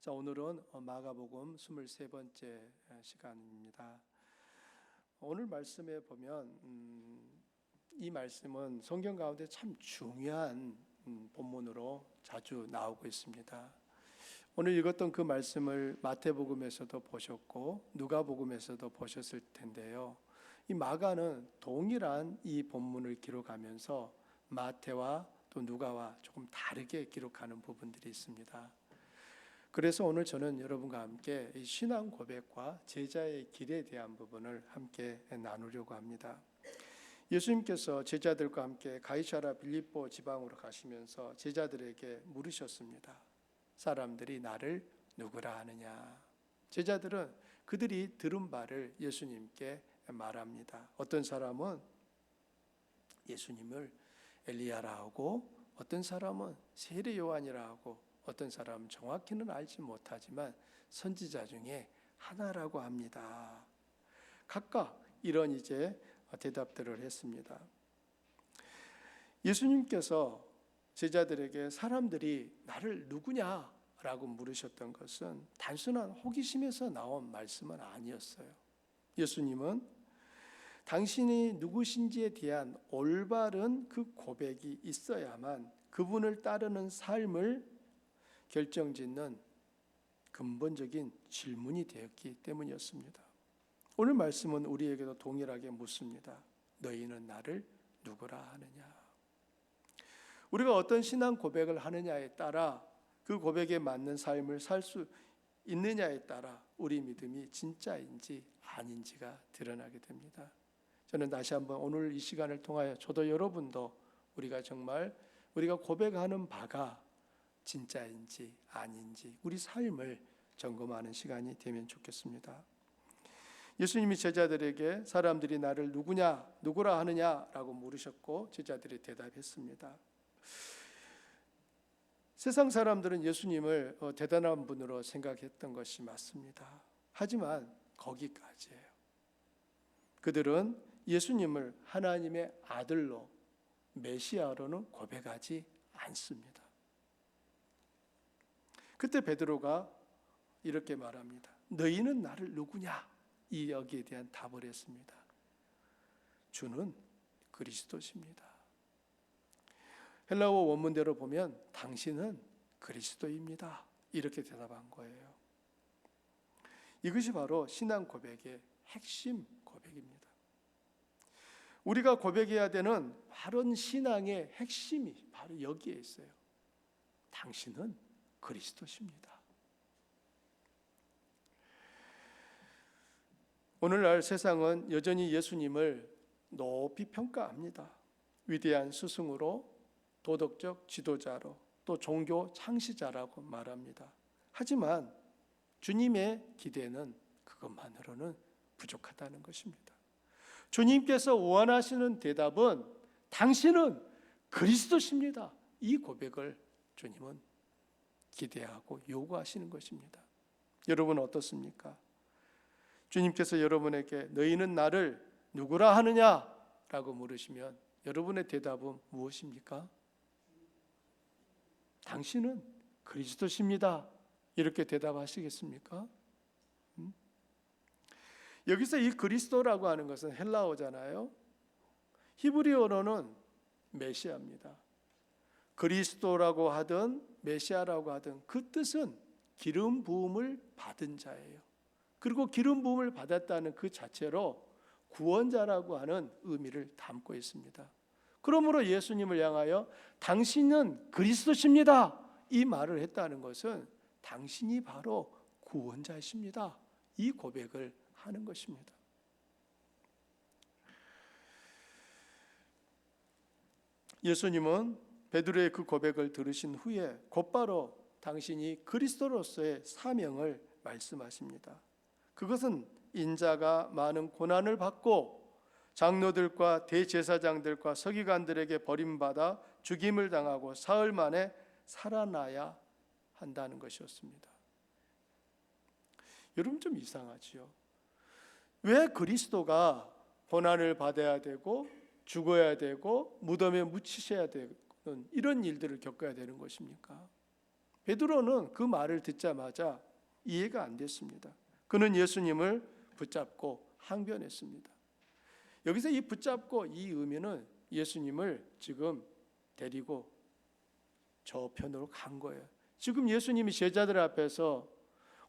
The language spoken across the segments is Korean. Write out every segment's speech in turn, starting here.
자, 오늘은 마가복음 23번째 시간입니다. 오늘 말씀에 보면 이 말씀은 성경 가운데 참 중요한 본문으로 자주 나오고 있습니다. 오늘 읽었던 그 말씀을 마태복음에서도 보셨고 누가복음에서도 보셨을 텐데요. 이 마가는 동일한 이 본문을 기록하면서 마태와 또 누가와 조금 다르게 기록하는 부분들이 있습니다. 그래서 오늘 저는 여러분과 함께 이 신앙 고백과 제자의 길에 대한 부분을 함께 나누려고 합니다. 예수님께서 제자들과 함께 가이사랴 빌립보 지방으로 가시면서 제자들에게 물으셨습니다. 사람들이 나를 누구라 하느냐? 제자들은 그들이 들은 바를 예수님께 말합니다. 어떤 사람은 예수님을 엘리야라 하고, 어떤 사람은 세례 요한이라 하고, 어떤 사람은 정확히는 알지 못하지만 선지자 중에 하나라고 합니다. 각각 이런 이제 대답들을 했습니다. 예수님께서 제자들에게 사람들이 나를 누구냐라고 물으셨던 것은 단순한 호기심에서 나온 말씀은 아니었어요. 예수님은 당신이 누구신지에 대한 올바른 그 고백이 있어야만 그분을 따르는 삶을 결정짓는 근본적인 질문이 되었기 때문이었습니다. 오늘 말씀은 우리에게도 동일하게 묻습니다. 너희는 나를 누구라 하느냐? 우리가 어떤 신앙 고백을 하느냐에 따라 그 고백에 맞는 삶을 살 수 있느냐에 따라 우리 믿음이 진짜인지 아닌지가 드러나게 됩니다. 저는 다시 한번 오늘 이 시간을 통하여 저도 여러분도 우리가 정말 우리가 고백하는 바가 진짜인지 아닌지 우리 삶을 점검하는 시간이 되면 좋겠습니다. 예수님이 제자들에게 사람들이 나를 누구라 하느냐라고 물으셨고 제자들이 대답했습니다. 세상 사람들은 예수님을 대단한 분으로 생각했던 것이 맞습니다. 하지만 거기까지예요. 그들은 예수님을 하나님의 아들로 메시아로는 고백하지 않습니다. 그때 베드로가 이렇게 말합니다. 너희는 나를 누구냐? 이 여기에 대한 답을 했습니다. 주는 그리스도십니다. 헬라어 원문대로 보면 당신은 그리스도입니다. 이렇게 대답한 거예요. 이것이 바로 신앙 고백의 핵심 고백입니다. 우리가 고백해야 되는 바른 신앙의 핵심이 바로 여기에 있어요. 당신은 그리스도십니다. 오늘날 세상은 여전히 예수님을 높이 평가합니다. 위대한 스승으로, 도덕적 지도자로, 또 종교 창시자라고 말합니다. 하지만 주님의 기대는 그것만으로는 부족하다는 것입니다. 주님께서 원하시는 대답은 당신은 그리스도십니다. 이 고백을 주님은 기대하고 요구하시는 것입니다. 여러분 어떻습니까? 주님께서 여러분에게 너희는 나를 누구라 하느냐라고 물으시면 여러분의 대답은 무엇입니까? 당신은 그리스도십니다. 이렇게 대답하시겠습니까? 여기서 이 그리스도라고 하는 것은 헬라어잖아요. 히브리어로는 메시아입니다. 그리스도라고 하든 메시아라고 하든 그 뜻은 기름 부음을 받은 자예요. 그리고 기름 부음을 받았다는 그 자체로 구원자라고 하는 의미를 담고 있습니다. 그러므로 예수님을 향하여 당신은 그리스도십니다. 이 말을 했다는 것은 당신이 바로 구원자이십니다. 이 고백을 하는 것입니다. 예수님은 베드로의 그 고백을 들으신 후에 곧바로 당신이 그리스도로서의 사명을 말씀하십니다. 그것은 인자가 많은 고난을 받고 장로들과 대제사장들과 서기관들에게 버림받아 죽임을 당하고 사흘 만에 살아나야 한다는 것이었습니다. 여러분 좀 이상하지요? 왜 그리스도가 고난을 받아야 되고 죽어야 되고 무덤에 묻히셔야 되는 이런 일들을 겪어야 되는 것입니까? 베드로는 그 말을 듣자마자 이해가 안 됐습니다. 그는 예수님을 붙잡고 항변했습니다. 여기서 이 붙잡고 이 의미는 예수님을 지금 데리고 저편으로 간 거예요. 지금 예수님이 제자들 앞에서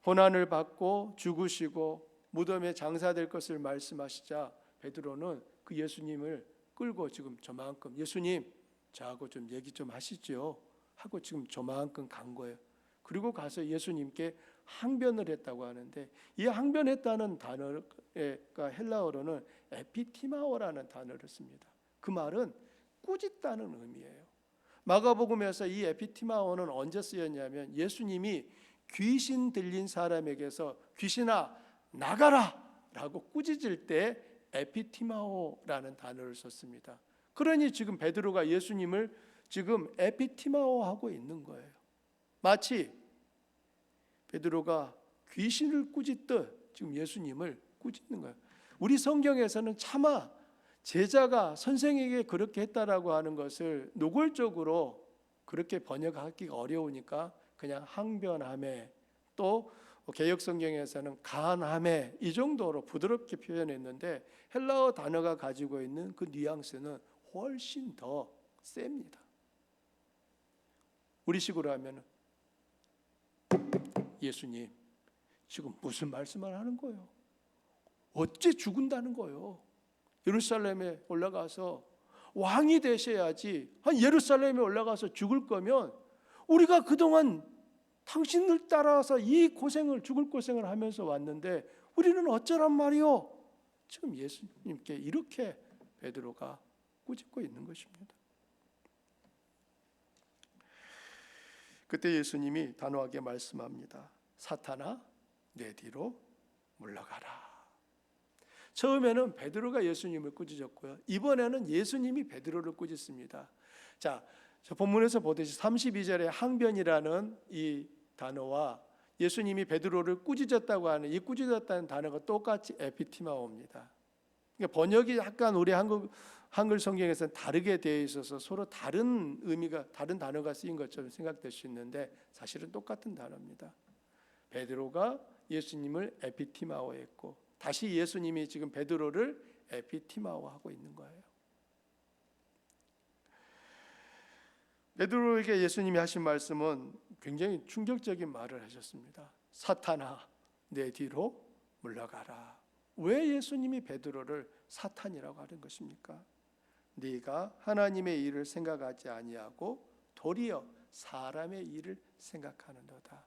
고난을 받고 죽으시고 무덤에 장사될 것을 말씀하시자 베드로는 그 예수님을 끌고 지금 저만큼 예수님 저하고 좀 얘기 좀 하시죠 하고 지금 저만큼 간 거예요. 그리고 가서 예수님께 항변을 했다고 하는데 이 항변했다는 단어가 헬라어로는 에피티마오라는 단어를 씁니다. 그 말은 꾸짖다는 의미예요. 마가복음에서 이 에피티마오는 언제 쓰였냐면 예수님이 귀신 들린 사람에게서 귀신아 나가라 라고 꾸짖을 때 에피티마오라는 단어를 썼습니다. 그러니 지금 베드로가 예수님을 지금 에피티마오 하고 있는 거예요. 마치 베드로가 귀신을 꾸짖듯 지금 예수님을 꾸짖는 거예요. 우리 성경에서는 차마 제자가 선생에게 그렇게 했다라고 하는 것을 노골적으로 그렇게 번역하기가 어려우니까 그냥 항변하매 또 개역 성경에서는 간함에 이 정도로 부드럽게 표현했는데 헬라어 단어가 가지고 있는 그 뉘앙스는 훨씬 더 셉니다. 우리식으로 하면 예수님 지금 무슨 말씀을 하는 거예요? 어째 죽은다는 거예요? 예루살렘에 올라가서 왕이 되셔야지. 예루살렘에 올라가서 죽을 거면 우리가 그동안 당신을 따라서 이 고생을 죽을 고생을 하면서 왔는데 우리는 어쩌란 말이요? 지금 예수님께 이렇게 베드로가 꾸짖고 있는 것입니다. 그때 예수님이 단호하게 말씀합니다. 사탄아 내 뒤로 물러가라. 처음에는 베드로가 예수님을 꾸짖었고요. 이번에는 예수님이 베드로를 꾸짖습니다. 자, 저 본문에서 보듯이 32절에 항변이라는 이 단어와 예수님이 베드로를 꾸짖었다고 하는 이 꾸짖었다는 단어가 똑같이 에피티마오입니다. 그러니까 번역이 약간 우리 한글 성경에서는 다르게 되어 있어서 서로 다른 의미가 다른 단어가 쓰인 것처럼 생각될 수 있는데 사실은 똑같은 단어입니다. 베드로가 예수님을 에피티마오했고 다시 예수님이 지금 베드로를 에피티마오하고 있는 거예요. 베드로에게 예수님이 하신 말씀은 굉장히 충격적인 말을 하셨습니다. 사탄아 내 뒤로 물러가라. 왜 예수님이 베드로를 사탄이라고 하는 것입니까? 네가 하나님의 일을 생각하지 아니하고 도리어 사람의 일을 생각하는도다.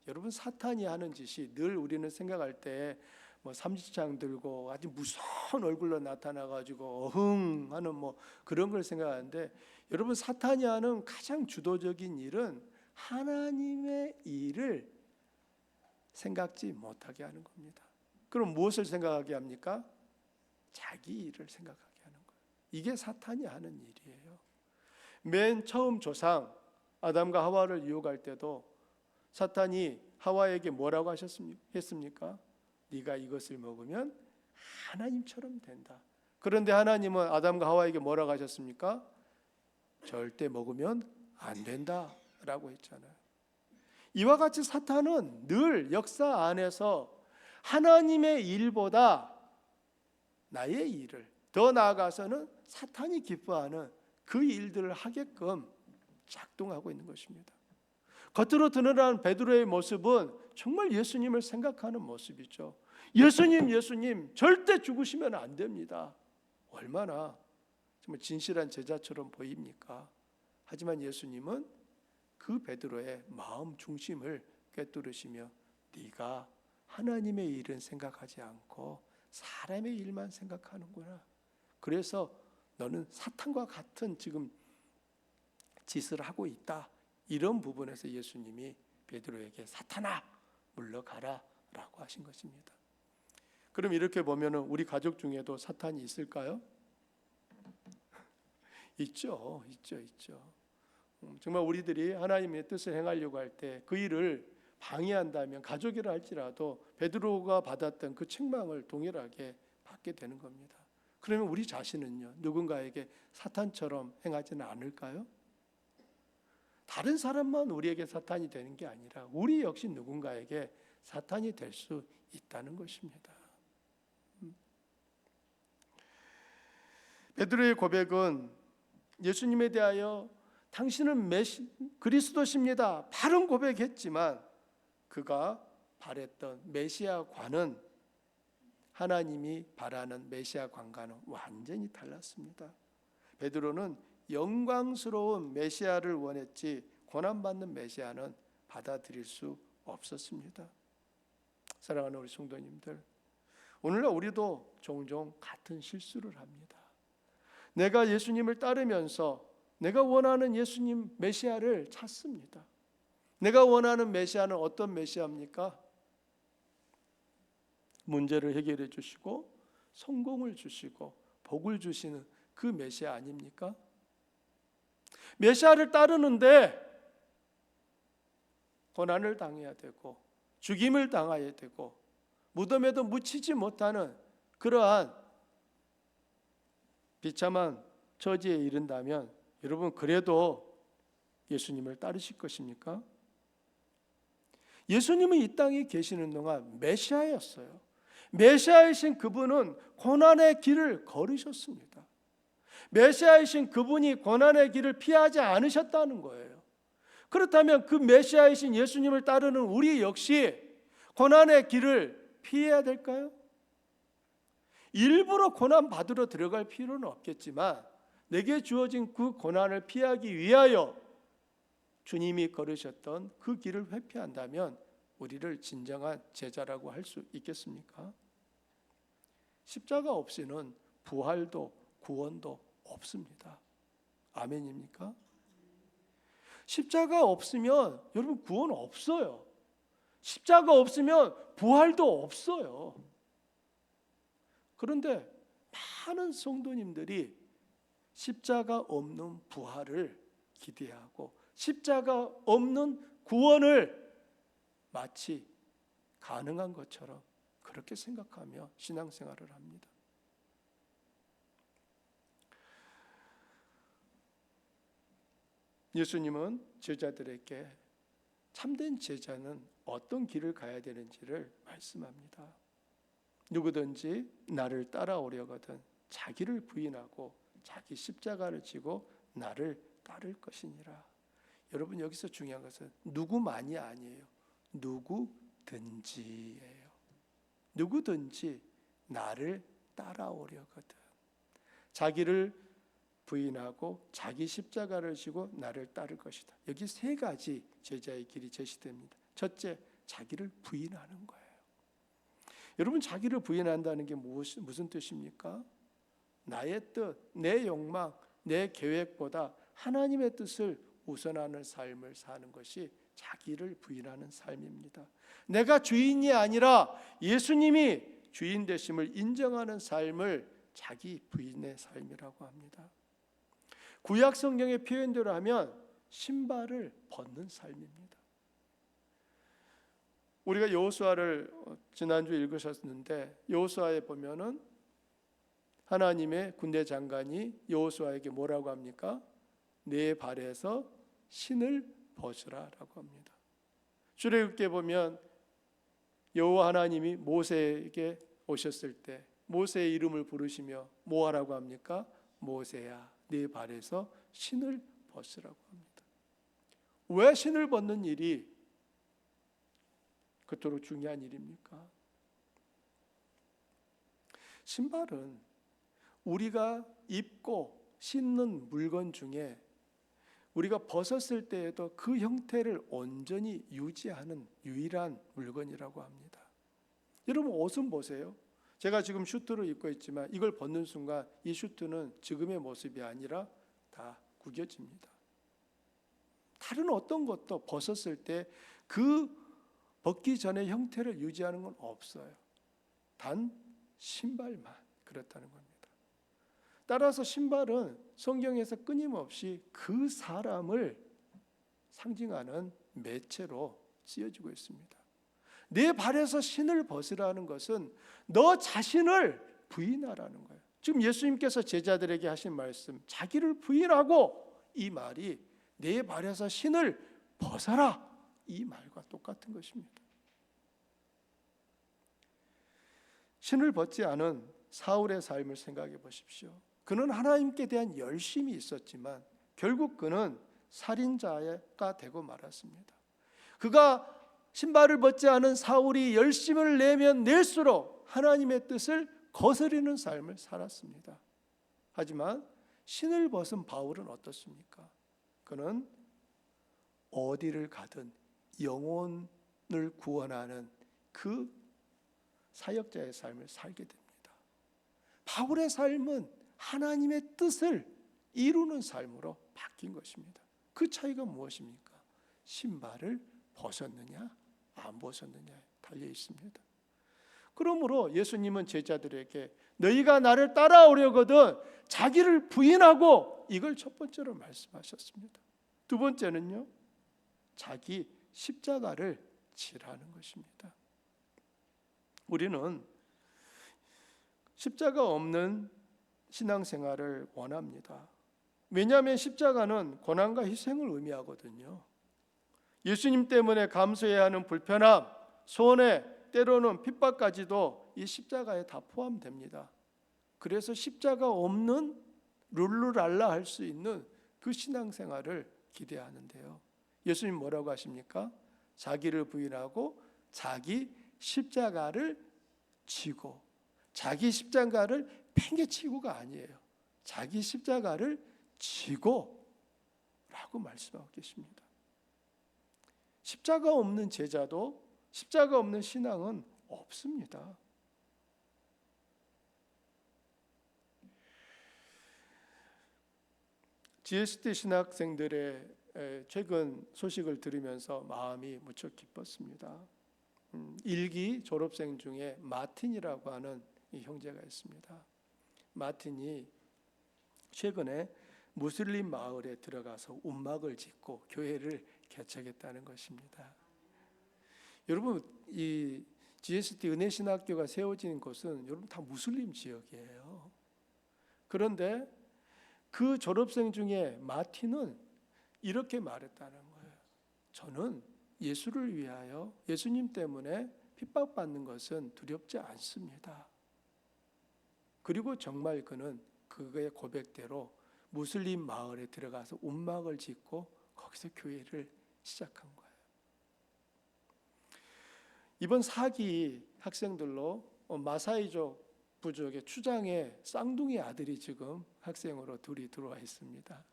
여러분 사탄이 하는 짓이 늘 우리는 생각할 때 뭐 삼지창 들고 아주 무서운 얼굴로 나타나가지고 어흥 하는 뭐 그런 걸 생각하는데 여러분 사탄이 하는 가장 주도적인 일은 하나님의 일을 생각지 못하게 하는 겁니다. 그럼 무엇을 생각하게 합니까? 자기 일을 생각하게 하는 거예요. 이게 사탄이 하는 일이에요. 맨 처음 조상 아담과 하와를 유혹할 때도 사탄이 하와에게 뭐라고 했습니까? 네가 이것을 먹으면 하나님처럼 된다. 그런데 하나님은 아담과 하와에게 뭐라고 하셨습니까? 절대 먹으면 안 된다라고 했잖아요. 이와 같이 사탄은 늘 역사 안에서 하나님의 일보다 나의 일을 더 나아가서는 사탄이 기뻐하는 그 일들을 하게끔 작동하고 있는 것입니다. 겉으로 드러나는 베드로의 모습은 정말 예수님을 생각하는 모습이죠. 예수님 절대 죽으시면 안 됩니다. 얼마나 정말 진실한 제자처럼 보입니까? 하지만 예수님은 그 베드로의 마음 중심을 꿰뚫으시며 네가 하나님의 일은 생각하지 않고 사람의 일만 생각하는구나. 그래서 너는 사탄과 같은 지금 짓을 하고 있다. 이런 부분에서 예수님이 베드로에게 사탄아 물러가라 라고 하신 것입니다. 그럼 이렇게 보면 우리 가족 중에도 사탄이 있을까요? 있죠. 정말 우리들이 하나님의 뜻을 행하려고 할 때 그 일을 방해한다면 가족이라 할지라도 베드로가 받았던 그 책망을 동일하게 받게 되는 겁니다. 그러면 우리 자신은요 누군가에게 사탄처럼 행하지는 않을까요? 다른 사람만 우리에게 사탄이 되는 게 아니라 우리 역시 누군가에게 사탄이 될 수 있다는 것입니다. 베드로의 고백은 예수님에 대하여 당신은 그리스도십니다. 바른 고백했지만 그가 바랬던 메시아관은 하나님이 바라는 메시아관과는 완전히 달랐습니다. 베드로는 영광스러운 메시아를 원했지 고난받는 메시아는 받아들일 수 없었습니다. 사랑하는 우리 성도님들, 오늘날 우리도 종종 같은 실수를 합니다. 내가 예수님을 따르면서 내가 원하는 예수님 메시아를 찾습니다. 내가 원하는 메시아는 어떤 메시아입니까? 문제를 해결해 주시고 성공을 주시고 복을 주시는 그 메시아 아닙니까? 메시아를 따르는데 고난을 당해야 되고 죽임을 당해야 되고 무덤에도 묻히지 못하는 그러한 비참한 처지에 이른다면 여러분 그래도 예수님을 따르실 것입니까? 예수님은 이 땅에 계시는 동안 메시아였어요. 메시아이신 그분은 고난의 길을 걸으셨습니다. 메시아이신 그분이 고난의 길을 피하지 않으셨다는 거예요. 그렇다면 그 메시아이신 예수님을 따르는 우리 역시 고난의 길을 피해야 될까요? 일부러 고난 받으러 들어갈 필요는 없겠지만 내게 주어진 그 고난을 피하기 위하여 주님이 걸으셨던 그 길을 회피한다면 우리를 진정한 제자라고 할 수 있겠습니까? 십자가 없이는 부활도 구원도 없습니다. 아멘입니까? 십자가 없으면 여러분 구원 없어요. 십자가 없으면 부활도 없어요. 그런데 많은 성도님들이 십자가 없는 부활을 기대하고 십자가 없는 구원을 마치 가능한 것처럼 그렇게 생각하며 신앙생활을 합니다. 예수님은 제자들에게 참된 제자는 어떤 길을 가야 되는지를 말씀합니다. 누구든지 나를 따라오려거든 자기를 부인하고 자기 십자가를 지고 나를 따를 것이니라. 여러분 여기서 중요한 것은 누구만이 아니에요. 누구든지예요. 누구든지 나를 따라오려거든 자기를 부인하고 자기 십자가를 지고 나를 따를 것이다. 여기 세 가지 제자의 길이 제시됩니다. 첫째, 자기를 부인하는 거예요. 여러분 자기를 부인한다는 게 무슨 뜻입니까? 나의 뜻, 내 욕망, 내 계획보다 하나님의 뜻을 우선하는 삶을 사는 것이 자기를 부인하는 삶입니다. 내가 주인이 아니라 예수님이 주인 되심을 인정하는 삶을 자기 부인의 삶이라고 합니다. 구약 성경의 표현대로 하면 신발을 벗는 삶입니다. 우리가 여호수아를 지난주 읽으셨는데 여호수아에 보면은 하나님의 군대 장관이 여호수아에게 뭐라고 합니까? 내 발에서 신을 벗으라라고 합니다. 출애굽기에 보면 여호와 하나님이 모세에게 오셨을 때 모세의 이름을 부르시며 뭐 하라고 합니까? 모세야 네 발에서 신을 벗으라고 합니다. 왜 신을 벗는 일이 그토록 중요한 일입니까? 신발은 우리가 입고 신는 물건 중에 우리가 벗었을 때에도 그 형태를 온전히 유지하는 유일한 물건이라고 합니다. 여러분 옷은 보세요. 제가 지금 슈트를 입고 있지만 이걸 벗는 순간 이 슈트는 지금의 모습이 아니라 다 구겨집니다. 다른 어떤 것도 벗었을 때 그 벗기 전의 형태를 유지하는 건 없어요. 단 신발만 그렇다는 겁니다. 따라서 신발은 성경에서 끊임없이 그 사람을 상징하는 매체로 쓰여지고 있습니다. 내 발에서 신을 벗으라는 것은 너 자신을 부인하라는 거예요. 지금 예수님께서 제자들에게 하신 말씀, 자기를 부인하고 이 말이 내 발에서 신을 벗어라, 이 말과 똑같은 것입니다. 신을 벗지 않은 사울의 삶을 생각해 보십시오. 그는 하나님께 대한 열심이 있었지만 결국 그는 살인자가 되고 말았습니다. 그가 신발을 벗지 않은 사울이 열심을 내면 낼수록 하나님의 뜻을 거스르는 삶을 살았습니다. 하지만 신을 벗은 바울은 어떻습니까? 그는 어디를 가든 영혼을 구원하는 그 사역자의 삶을 살게 됩니다. 바울의 삶은 하나님의 뜻을 이루는 삶으로 바뀐 것입니다. 그 차이가 무엇입니까? 신발을 벗었느냐 안 벗었느냐에 달려 있습니다. 그러므로 예수님은 제자들에게 너희가 나를 따라오려거든 자기를 부인하고, 이걸 첫 번째로 말씀하셨습니다. 두 번째는요, 자기 십자가를 지라는 것입니다. 우리는 십자가 없는 신앙생활을 원합니다. 왜냐하면 십자가는 고난과 희생을 의미하거든요. 예수님 때문에 감수해야 하는 불편함, 손해, 때로는 핍박까지도 이 십자가에 다 포함됩니다. 그래서 십자가 없는 룰루랄라 할 수 있는 그 신앙생활을 기대하는데요. 예수님 뭐라고 하십니까? 자기를 부인하고 자기 십자가를 지고, 자기 십자가를 팽개치고가 아니에요. 자기 십자가를 지고 라고 말씀하고 계십니다. 십자가 없는 제자도, 십자가 없는 신앙은 없습니다. GST 신학생들의 최근 소식을 들으면서 마음이 무척 기뻤습니다. 일기 졸업생 중에 마틴이라고 하는 이 형제가 있습니다. 마틴이 최근에 무슬림 마을에 들어가서 움막을 짓고 교회를 개척했다는 것입니다. 여러분, 이 GST 은혜신학교가 세워진 곳은 여러분 다 무슬림 지역이에요. 그런데 그 졸업생 중에 마틴은 이렇게 말했다는 거예요. 저는 예수를 위하여, 예수님 때문에 핍박받는 것은 두렵지 않습니다. 그리고 정말 그는 그의 고백대로 무슬림 마을에 들어가서 움막을 짓고 거기서 교회를 시작한 거예요. 이번 사기 학생들로 마사이족 부족의 추장의 쌍둥이 아들이 지금 학생으로 둘이 들어와 있습니다.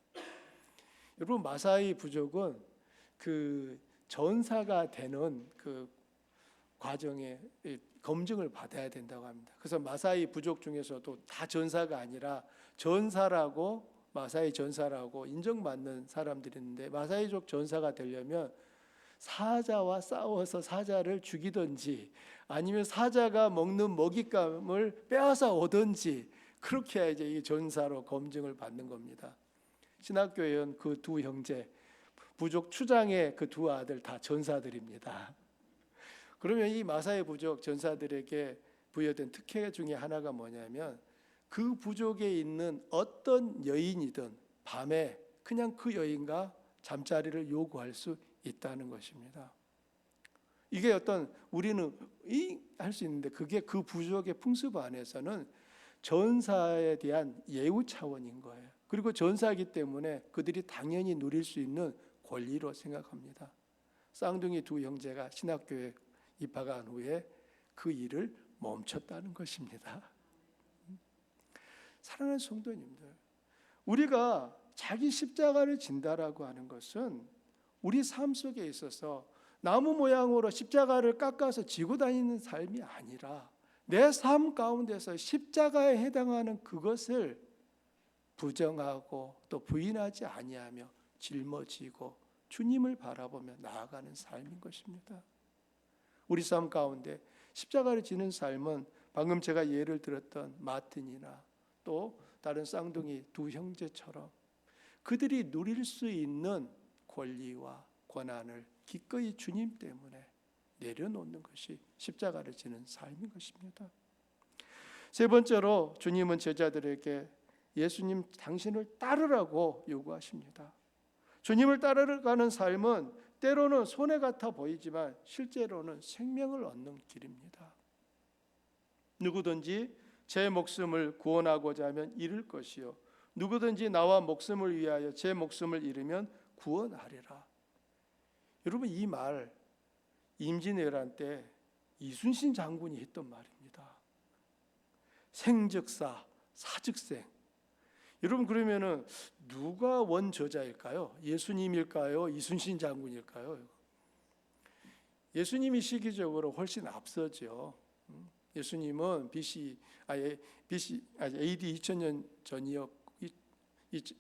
여러분, 마사이 부족은 그 전사가 되는 그 과정에 검증을 받아야 된다고 합니다. 그래서 마사이 부족 중에서도 다 전사가 아니라 전사라고, 마사이 전사라고 인정받는 사람들이 있는데, 마사이족 전사가 되려면 사자와 싸워서 사자를 죽이든지 아니면 사자가 먹는 먹잇감을 빼앗아 오든지 그렇게 해야 이제 이 전사로 검증을 받는 겁니다. 신학교에는 그 두 형제, 부족 추장의 그 두 아들 다 전사들입니다. 그러면 이 마사이 부족 전사들에게 부여된 특혜 중에 하나가 뭐냐면, 그 부족에 있는 어떤 여인이든 밤에 그냥 그 여인과 잠자리를 요구할 수 있다는 것입니다. 이게 어떤, 우리는 할 수 있는데 그게 그 부족의 풍습 안에서는 전사에 대한 예우 차원인 거예요. 그리고 전사이기 때문에 그들이 당연히 누릴 수 있는 권리로 생각합니다. 쌍둥이 두 형제가 신학교에 입학한 후에 그 일을 멈췄다는 것입니다. 사랑하는 성도님들, 우리가 자기 십자가를 진다라고 하는 것은 우리 삶 속에 있어서 나무 모양으로 십자가를 깎아서 지고 다니는 삶이 아니라 내 삶 가운데서 십자가에 해당하는 그것을 부정하고 또 부인하지 아니하며 짊어지고 주님을 바라보며 나아가는 삶인 것입니다. 우리 삶 가운데 십자가를 지는 삶은 방금 제가 예를 들었던 마틴이나 또 다른 쌍둥이 두 형제처럼 그들이 누릴 수 있는 권리와 권한을 기꺼이 주님 때문에 내려놓는 것이 십자가를 지는 삶인 것입니다. 세 번째로 주님은 제자들에게 예수님 당신을 따르라고 요구하십니다. 주님을 따라가는 삶은 때로는 손해 같아 보이지만 실제로는 생명을 얻는 길입니다. 누구든지 제 목숨을 구원하고자 하면 잃을 것이요 누구든지 나와 목숨을 위하여 제 목숨을 잃으면 구원하리라. 여러분, 이 말 임진왜란 때 이순신 장군이 했던 말입니다. 생즉사, 사즉생. 여러분, 그러면은 누가 원저자일까요? 예수님일까요? 이순신 장군일까요? 예수님이 시기적으로 훨씬 앞서죠. 예수님은 AD 2000년 전이었고,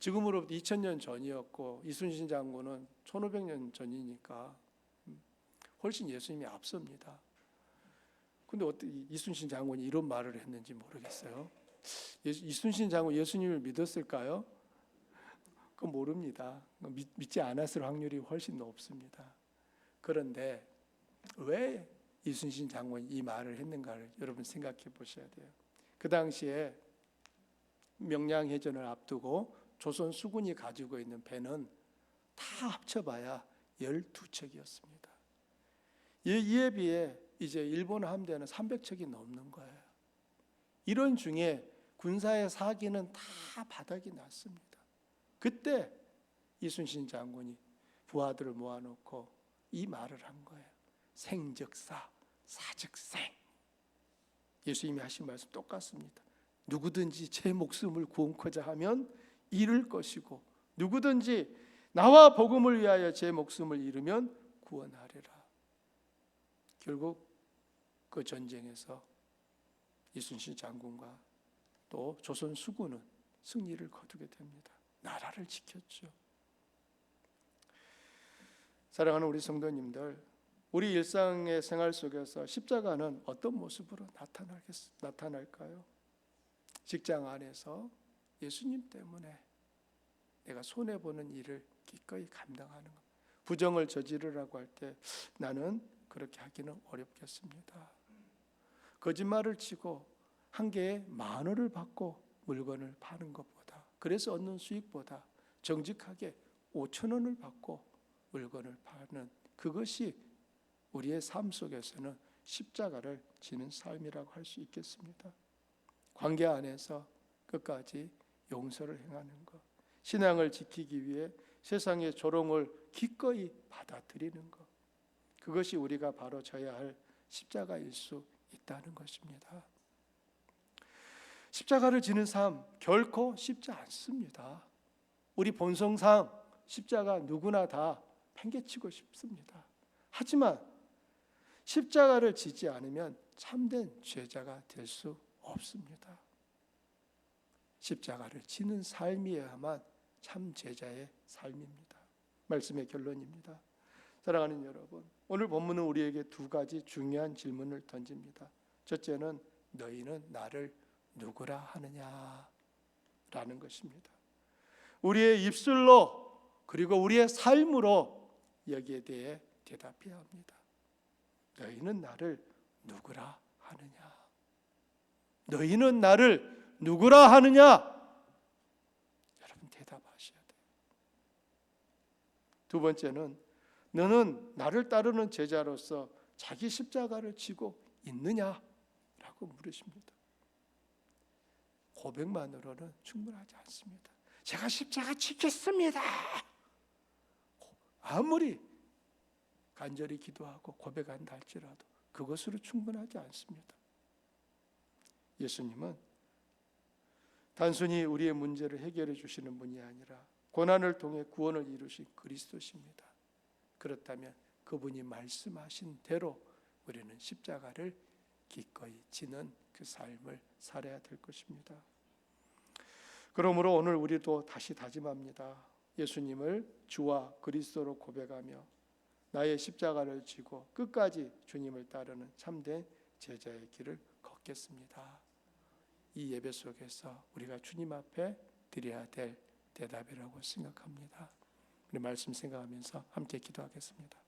지금으로부터 2000년 전이었고, 이순신 장군은 1500년 전이니까 훨씬 예수님이 앞섭니다. 근데 어떻게 이순신 장군이 이런 말을 했는지 모르겠어요. 이순신 장군 예수님을 믿었을까요? 그건 모릅니다. 믿지 않았을 확률이 훨씬 높습니다. 그런데 왜 이순신 장군이 이 말을 했는가를 여러분 생각해 보셔야 돼요. 그 당시에 명량해전을 앞두고 조선 수군이 가지고 있는 배는 다 합쳐봐야 12척이었습니다. 이에 비해 이제 일본 함대는 300척이 넘는 거예요. 이런 중에 군사의 사기는 다 바닥이 났습니다. 그때 이순신 장군이 부하들을 모아놓고 이 말을 한 거예요. 생즉사, 사즉생. 예수님이 하신 말씀 똑같습니다. 누구든지 제 목숨을 구원코자 하면 잃을 것이고 누구든지 나와 복음을 위하여 제 목숨을 잃으면 구원하리라. 결국 그 전쟁에서 이순신 장군과 또 조선 수군은 승리를 거두게 됩니다. 나라를 지켰죠. 사랑하는 우리 성도님들, 우리 일상의 생활 속에서 십자가는 어떤 모습으로 나타날까요? 직장 안에서 예수님 때문에 내가 손해보는 일을 기꺼이 감당하는 것. 부정을 저지르라고 할 때 나는 그렇게 하기는 어렵겠습니다. 거짓말을 치고 한 개에 10,000원을 받고 물건을 파는 것보다, 그래서 얻는 수익보다 정직하게 5,000원을 받고 물건을 파는 그것이 우리의 삶 속에서는 십자가를 지는 삶이라고 할 수 있겠습니다. 관계 안에서 끝까지 용서를 행하는 것, 신앙을 지키기 위해 세상의 조롱을 기꺼이 받아들이는 것, 그것이 우리가 바로 져야 할 십자가일 수 있다는 것입니다. 십자가를 지는 삶 결코 쉽지 않습니다. 우리 본성상 십자가 누구나 다 팽개치고 싶습니다. 하지만 십자가를 지지 않으면 참된 제자가 될 수 없습니다. 십자가를 지는 삶이어야만 참 제자의 삶입니다. 말씀의 결론입니다. 사랑하는 여러분, 오늘 본문은 우리에게 2가지 중요한 질문을 던집니다. 첫째는 너희는 나를 누구라 하느냐 라는 것입니다. 우리의 입술로 그리고 우리의 삶으로 여기에 대해 대답해야 합니다. 너희는 나를 누구라 하느냐? 너희는 나를 누구라 하느냐? 여러분 대답하셔야 돼요. 두 번째는 너는 나를 따르는 제자로서 자기 십자가를 지고 있느냐라고 물으십니다. 고백만으로는 충분하지 않습니다. 제가 십자가 지켰습니다. 아무리 간절히 기도하고 고백한다 할지라도 그것으로 충분하지 않습니다. 예수님은 단순히 우리의 문제를 해결해 주시는 분이 아니라 고난을 통해 구원을 이루신 그리스도십니다. 그렇다면 그분이 말씀하신 대로 우리는 십자가를 기꺼이 지는 그 삶을 살아야 될 것입니다. 그러므로 오늘 우리도 다시 다짐합니다. 예수님을 주와 그리스도로 고백하며 나의 십자가를 지고 끝까지 주님을 따르는 참된 제자의 길을 걷겠습니다. 이 예배 속에서 우리가 주님 앞에 드려야 될 대답이라고 생각합니다. 우리 말씀 생각하면서 함께 기도하겠습니다.